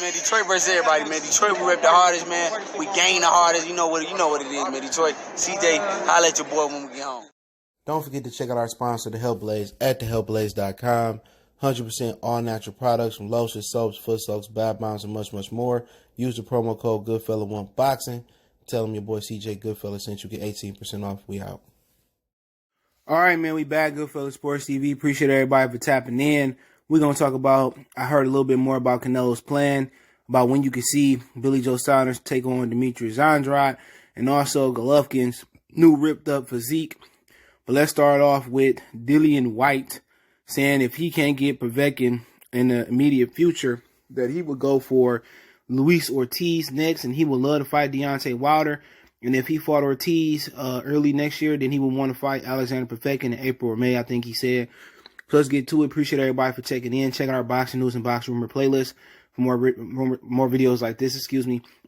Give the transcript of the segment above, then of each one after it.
man. Detroit versus everybody, man. Detroit, we rep the hardest, man. We gain the hardest. You know what it is, man. Detroit, CJ, holla at your boy when we get home. Don't forget to check out our sponsor, The Health Blaze, at thehealthblaze.com. 100% all natural products from lotions, soaps, foot soaks, bath bombs, and much, much more. Use the promo code Goodfella1Boxing. Tell them your boy CJ Goodfella sent you. Get 18% off. We out. All right, man. We back. Goodfella Sports TV. Appreciate everybody for tapping in. We're going to talk about, I heard a little bit more about Canelo's plan, about when you can see Billy Joe Saunders take on Demetrius Andrade, and also Golovkin's new ripped up physique. But let's start off with Dillian Whyte saying if he can't get Povetkin in the immediate future, that he would go for Luis Ortiz next, and he would love to fight Deontay Wilder. And if he fought Ortiz early next year, then he would want to fight Alexander Povetkin in April or May, I think he said. So let's get to it. Appreciate everybody for checking in. Check out our boxing news and box rumor playlist for more videos like this,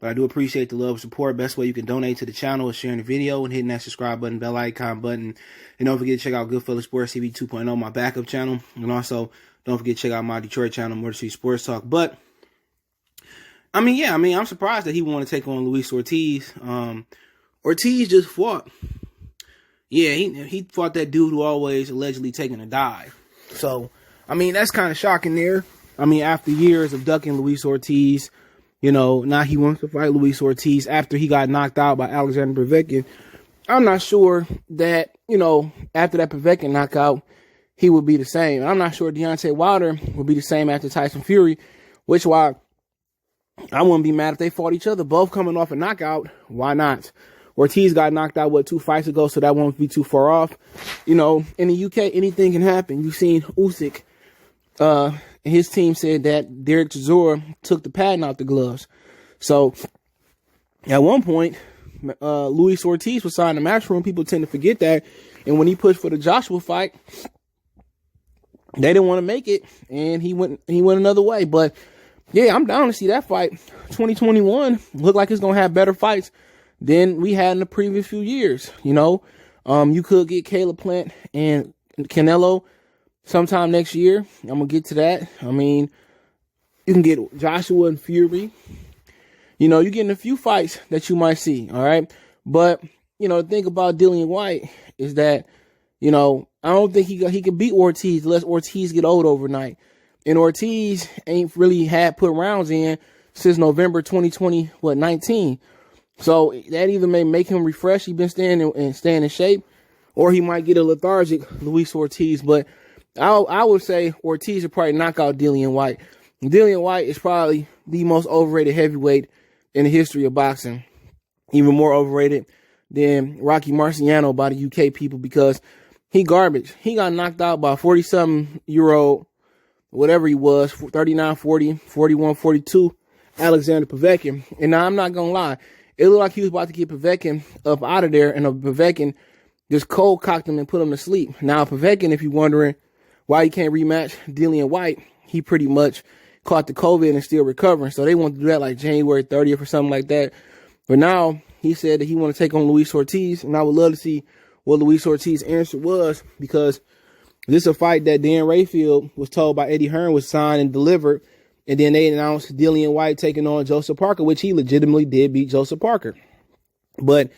But I do appreciate the love and support. Best way you can donate to the channel is sharing the video and hitting that subscribe button, bell icon button. And don't forget to check out Goodfella Sports TV 2.0, my backup channel. And also, don't forget to check out my Detroit channel, Motor City Sports Talk. But, I'm surprised that he wanted to take on Luis Ortiz. Ortiz just fought. Yeah, he fought that dude who always allegedly taking a dive. So, that's kind of shocking there. After years of ducking Luis Ortiz, now he wants to fight Luis Ortiz after he got knocked out by Alexander Povetkin. I'm not sure that, after that Povetkin knockout, he would be the same. I'm not sure Deontay Wilder would be the same after Tyson Fury, which why I wouldn't be mad if they fought each other. Both coming off a knockout, why not? Ortiz got knocked out, 2 fights ago, so that won't be too far off. In the UK, anything can happen. You've seen Usyk, his team said that Derek Chisora took the patent out the gloves. So, at one point, Luis Ortiz was signed to Matchroom. People tend to forget that. And when he pushed for the Joshua fight, they didn't want to make it, and he went another way. But, yeah, I'm down to see that fight. 2021 look like it's going to have better fights than we had in the previous few years. You could get Caleb Plant and Canelo sometime next year. I'm going to get to that. You can get Joshua and Fury. You're getting a few fights that you might see, all right? But, the thing about Dillian Whyte is that, I don't think he could beat Ortiz unless Ortiz get old overnight. And Ortiz ain't really had put rounds in since November 19. So that either may make him refresh, he's been staying in shape, or he might get a lethargic Luis Ortiz. But I would say Ortiz would probably knock out Dillian Whyte. Dillian Whyte is probably the most overrated heavyweight in the history of boxing. Even more overrated than Rocky Marciano by the UK people, because he garbage. He got knocked out by 40-something-year-old, whatever he was, 39, 40, 41, 42, Alexander Povetkin. And now I'm not going to lie. It looked like he was about to get Povetkin up out of there, and Povetkin just cold-cocked him and put him to sleep. Now, Povetkin, if you're wondering why he can't rematch Dillian Whyte, he pretty much caught the COVID and still recovering. So they want to do that like January 30th or something like that. But now he said that he want to take on Luis Ortiz, and I would love to see what Luis Ortiz's answer was, because this is a fight that Dan Rayfield was told by Eddie Hearn was signed and delivered. And then they announced Dillian Whyte taking on Joseph Parker, which he legitimately did beat Joseph Parker. But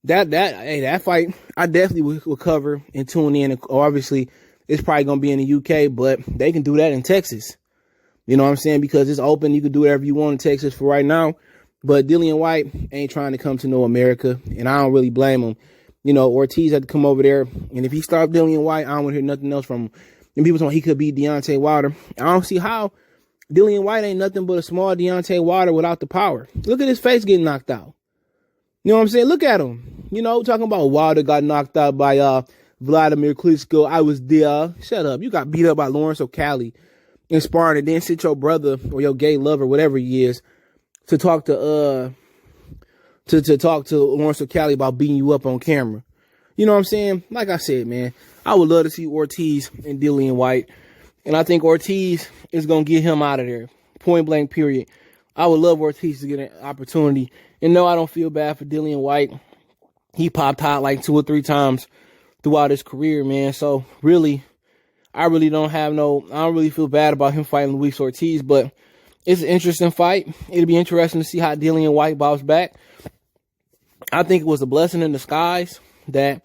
that fight, I definitely will cover and tune in. Obviously, it's probably going to be in the UK, but they can do that in Texas. You know what I'm saying? Because it's open. You can do whatever you want in Texas for right now. But Dillian Whyte ain't trying to come to no America, and I don't really blame him. Ortiz had to come over there. And if he stopped Dillian Whyte, I don't want to hear nothing else from him. And people talking he could beat Deontay Wilder. I don't see how. Dillian Whyte ain't nothing but a small Deontay Wilder without the power. Look at his face getting knocked out. You know what I'm saying? Look at him. Talking about Wilder got knocked out by Vladimir Klitschko. I was there. Shut up. You got beat up by Lawrence O'Callaghan in sparring, and then sit your brother or your gay lover, whatever he is, to talk to Lawrence O'Callaghan about beating you up on camera. You know what I'm saying? Like I said, man, I would love to see Ortiz and Dillian Whyte. And I think Ortiz is going to get him out of there. Point blank, period. I would love Ortiz to get an opportunity. And no, I don't feel bad for Dillian Whyte. He popped hot like 2 or 3 times throughout his career, man. So, really, I don't really feel bad about him fighting Luis Ortiz. But It's an interesting fight. It'll be interesting to see how Dillian Whyte bounced back. I think it was a blessing in disguise that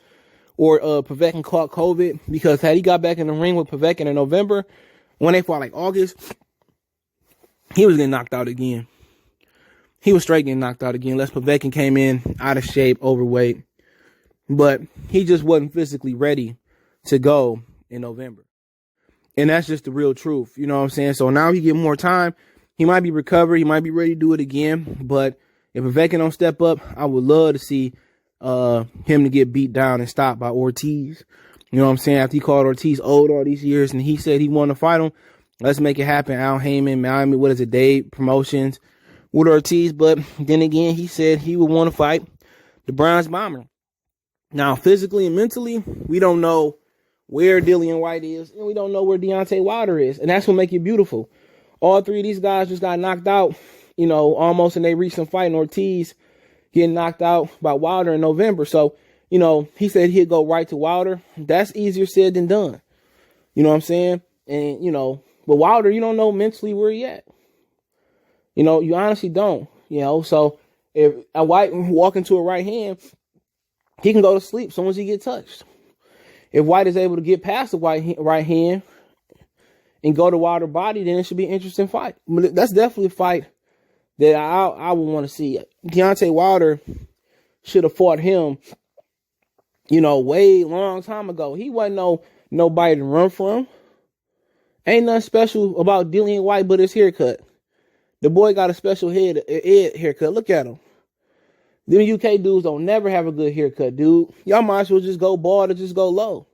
Povetkin caught COVID, because had he got back in the ring with Povetkin in November, when they fought like August, he was getting knocked out again. He was straight getting knocked out again, unless Povetkin came in out of shape, overweight. But he just wasn't physically ready to go in November. And that's just the real truth. You know what I'm saying? So now he get more time. He might be recovered. He might be ready to do it again. But if Povetkin don't step up, I would love to see him to get beat down and stopped by Ortiz. You know what I'm saying? After he called Ortiz old all these years and he said he wanted to fight him, let's make it happen. Al Heyman, Miami, what is it, Dave Promotions with Ortiz. But then again, he said he would want to fight the Bronze Bomber. Now, physically and mentally, we don't know where Dillian Whyte is, and we don't know where Deontay Wilder is. And that's what makes it beautiful. All three of these guys just got knocked out, you know, almost in their recent fight. And Ortiz getting knocked out by Wilder in November. So, you know, he said he'd go right to Wilder. That's easier said than done. You know what I'm saying? And, you know, but Wilder, you don't know mentally where he at. You know, you honestly don't. You know, so if a Whyte walk into a right hand, he can go to sleep as soon as he get touched. If Whyte is able to get past the right hand and go to Wilder's body, then it should be an interesting fight. But that's definitely a fight that I would want to see. Deontay Wilder should have fought him, you know, way long time ago. He wasn't nobody to run from. Ain't nothing special about Dillian Whyte but his haircut. The boy got a special head haircut. Look at him. Them UK dudes don't never have a good haircut, dude. Y'all might as well just go bald or just go low.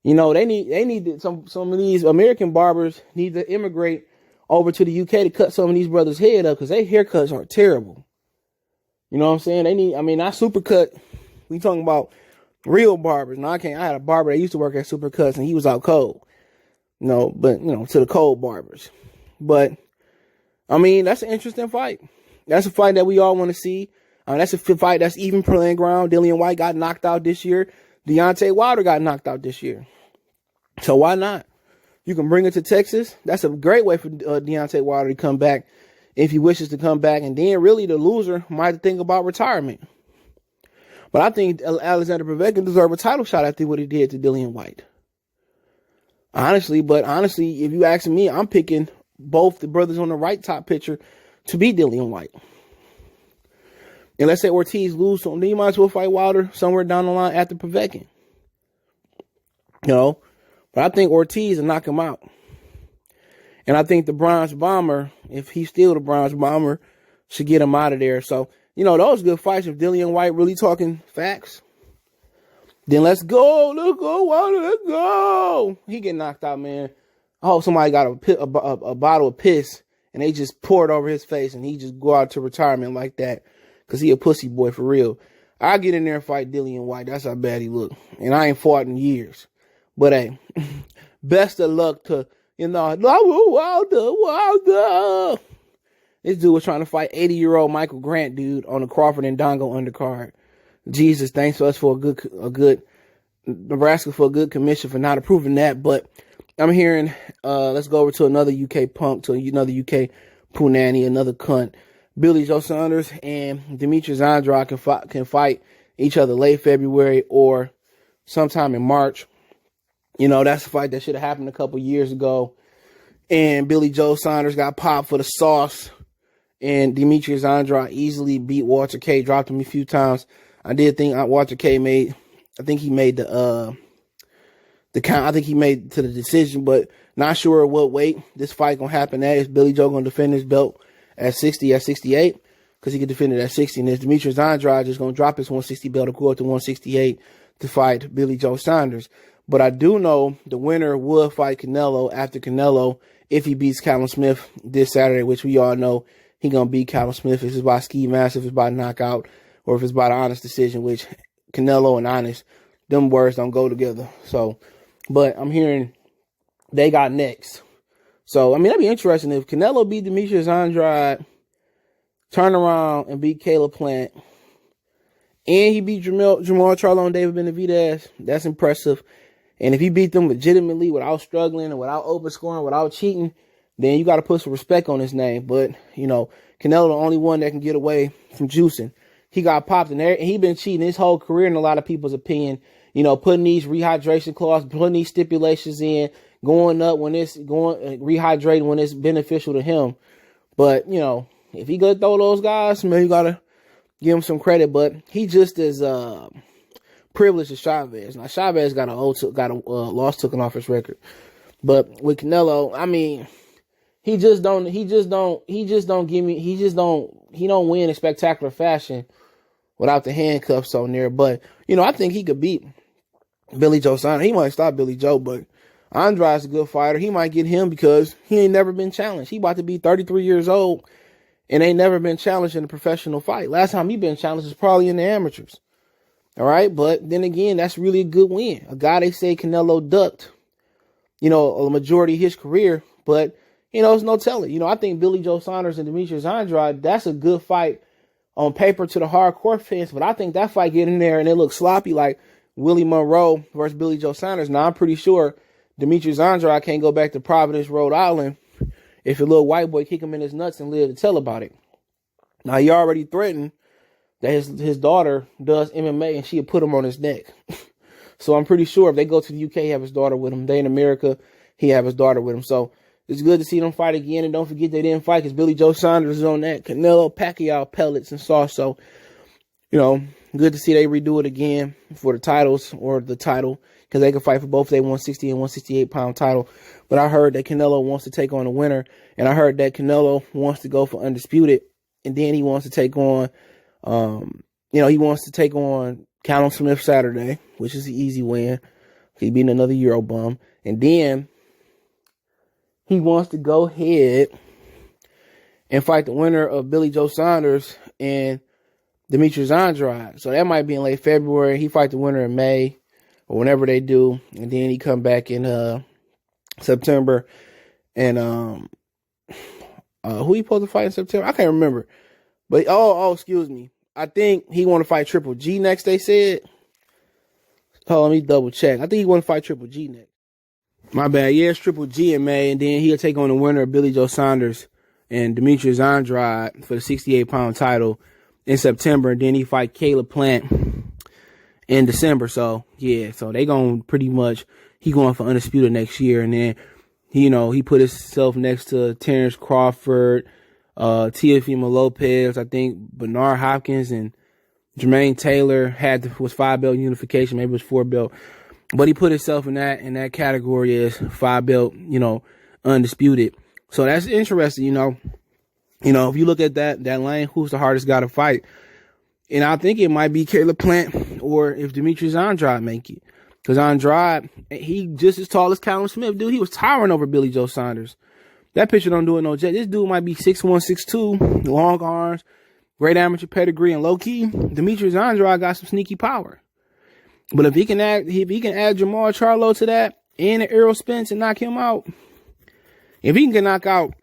You know, they need some of these American barbers need to immigrate over to the UK to cut some of these brothers' head up, because their haircuts are terrible. You know what I'm saying? Not Supercut. We talking about real barbers. Now I had a barber that used to work at Supercuts and he was out cold. To the cold barbers. But I mean, that's an interesting fight. That's a fight that we all want to see. That's a fight that's even playing ground. Dillian Whyte got knocked out this year. Deontay Wilder got knocked out this year. So why not? You can bring it to Texas. That's a great way for Deontay Wilder to come back if he wishes to come back. And then really the loser might think about retirement. But I think Alexander Povetkin deserved a title shot after what he did to Dillian Whyte. Honestly, if you ask me, I'm picking both the brothers on the right top picture to beat Dillian Whyte. And let's say Ortiz lose, so then you might as well fight Wilder somewhere down the line after Povetkin. You know, but I think Ortiz will knock him out. And I think the Bronze Bomber, if he's still the Bronze Bomber, should get him out of there. So, you know, those good fights. If Dillian Whyte really talking facts, then let's go, Wilder, let's go. He get knocked out, man. I hope somebody got a bottle of piss and they just pour it over his face and he just go out to retirement like that. Because he a pussy boy for real. I'll get in there and fight Dillian Whyte. That's how bad he look. And I ain't fought in years. But hey, best of luck to, Wilder. This dude was trying to fight 80-year-old Michael Grant, dude, on the Crawford and Dongo undercard. Jesus, thanks for us for a good Nebraska for a good commission for not approving that. But I'm hearing, let's go over to another UK punk, to another UK punani, another cunt. Billy Joe Saunders and Demetrius Andrade can fight each other late February or sometime in March. You know, that's a fight that should have happened a couple years ago. And Billy Joe Saunders got popped for the sauce. And Demetrius Andrade easily beat Walter K, dropped him a few times. I did think Walter K made the count. I think he made to the decision, but not sure what weight this fight gonna happen at. Is Billy Joe gonna defend his belt at 60, at 68? Because he could defend it at 60. And is Demetrius Andrade just gonna drop his 160 belt to go up to 168 to fight Billy Joe Saunders? But I do know the winner will fight Canelo after Canelo if he beats Callum Smith this Saturday, which we all know he gonna beat Callum Smith. If it's by ski mask, if it's by knockout, or if it's by the honest decision, which Canelo and honest, them words don't go together. So, but I'm hearing they got next. So, I mean, that'd be interesting if Canelo beat Demetrius Andrade, turn around and beat Caleb Plant, and he beat Jamal Charlo and David Benavidez. That's impressive. And if he beat them legitimately without struggling and without open scoring, without cheating, then you got to put some respect on his name. But, Canelo the only one that can get away from juicing. He got popped in there, and he been cheating his whole career in a lot of people's opinion. Putting these rehydration clauses, putting these stipulations in, going up when it's rehydrating when it's beneficial to him. But, if he gonna throw those guys, man, you gotta give him some credit. But he just as privileged as Chavez. Now Chavez got a loss taken off his record. But with Canelo, I mean, he don't win in spectacular fashion without the handcuffs on there. But, I think he could beat Billy Joe Saunders. He might stop Billy Joe, but Andrade's a good fighter. He might get him because he ain't never been challenged. He about to be 33 years old and ain't never been challenged in a professional fight. Last time he been challenged is probably in the amateurs. All right, but then again, that's really a good win. A guy they say Canelo ducked, a majority of his career, but, it's no telling. I think Billy Joe Saunders and Demetrius Andrade, that's a good fight on paper to the hardcore fans, but I think that fight get in there and it looks sloppy like Willie Monroe versus Billy Joe Saunders. Now, I'm pretty sure Demetrius Andrade can't go back to Providence, Rhode Island if a little white boy kick him in his nuts and live to tell about it. Now, he already threatened that his daughter does MMA and she'll put him on his neck. So I'm pretty sure if they go to the UK, he have his daughter with him. They in America, he have his daughter with him. So it's good to see them fight again. And don't forget they didn't fight because Billy Joe Saunders is on that Canelo Pacquiao pellets and sauce. So, good to see they redo it again for the titles or the title because they can fight for both their 160 and 168 pound title. But I heard that Canelo wants to take on the winner. And I heard that Canelo wants to go for undisputed. And then he wants to take on, he wants to take on Callum Smith Saturday, which is the easy win. He's beating another Euro bum. And then he wants to go ahead and fight the winner of Billy Joe Saunders and Demetrius Andrade. So that might be in late February. He fight the winner in May or whenever they do. And then he come back in September. And who he supposed to fight in September? I can't remember. But, excuse me. I think he want to fight Triple G next, they said. Hold on, let me double check. I think he want to fight Triple G next. My bad. Yeah, it's Triple G in May, and then he'll take on the winner of Billy Joe Saunders and Demetrius Andrade for the 68-pound title in September, and then he fight Caleb Plant in December. So, yeah, so they going pretty much, he going for undisputed next year, and then, he put himself next to Terrence Crawford, Teofimo Lopez, I think Bernard Hopkins, and Jermaine Taylor was 5-belt unification, maybe it was 4-belt. But he put himself in that category as 5-belt, undisputed. So that's interesting, if you look at that lane, who's the hardest guy to fight? And I think it might be Caleb Plant or if Demetrius Andrade make it. Because Andrade, he just as tall as Callum Smith, dude. He was towering over Billy Joe Saunders. That picture don't do it no jet. This dude might be 6'1", 6'2", long arms, great amateur pedigree, and low key, Demetrius Andrade got some sneaky power. But if he can add Jamal Charlo to that and the Errol Spence and knock him out, if he can knock out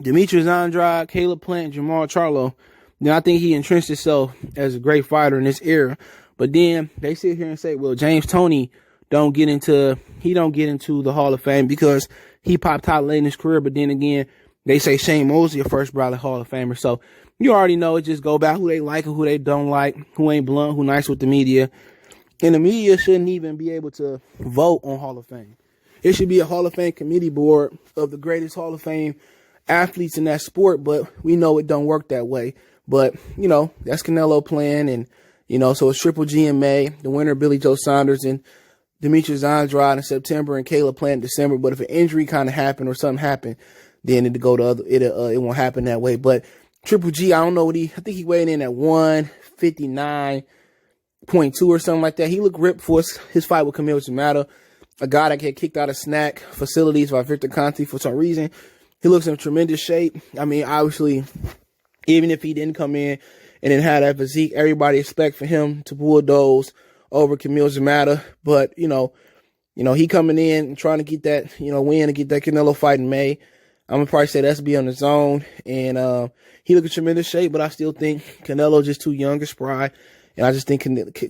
Demetrius Andrade, Caleb Plant, Jamal Charlo, then I think he entrenched himself as a great fighter in this era. But then they sit here and say, well, James Toney don't get into the Hall of Fame because he popped out late in his career. But then again, they say Shane Mosley, a first ballot Hall of Famer. So you already know it just go back who they like and who they don't like, who ain't blunt, who nice with the media. And the media shouldn't even be able to vote on Hall of Fame. It should be a Hall of Fame committee board of the greatest Hall of Fame athletes in that sport, but we know it don't work that way. But, that's Canelo playing, and, so it's Triple G in May, the winner Billy Joe Saunders, and Demetrius Andrade in September, and Caleb Plant in December. But if an injury kind of happened or something happened, then it won't happen that way. But Triple G, I don't know I think he weighed in at 159.2 or something like that. He looked ripped for his fight with Camilo Zamata, a guy that get kicked out of snack facilities by Victor Conte for some reason. He looks in tremendous shape. I mean, obviously, even if he didn't come in and didn't have that physique, everybody expect for him to bulldoze over Camilo Zamata. But, he coming in and trying to get that, win and get that Canelo fight in May. I'm going to probably say that's be on his own. And he look in tremendous shape, but I still think Canelo just too young and spry. And I just think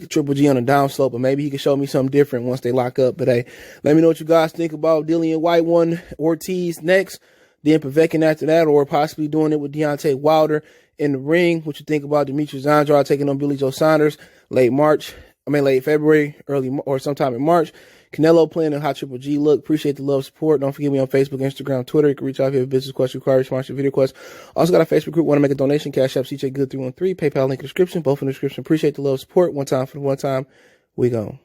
Triple G on a downslope, but maybe he can show me something different once they lock up. But hey, let me know what you guys think about Dillian Whyte 1 Ortiz next. then Povetkin after that, or possibly doing it with Deontay Wilder in the ring. What you think about Demetrius Andrade taking on Billy Joe Saunders late February, or sometime in March. Canelo playing a hot Triple G look. Appreciate the love, support. Don't forget me on Facebook, Instagram, Twitter. You can reach out if you have a business question, require response, video request. Also got a Facebook group. Want to make a donation? Cash App, CJ Good 313. PayPal link in the description. Both in the description. Appreciate the love, support. One time for the one time. We gone.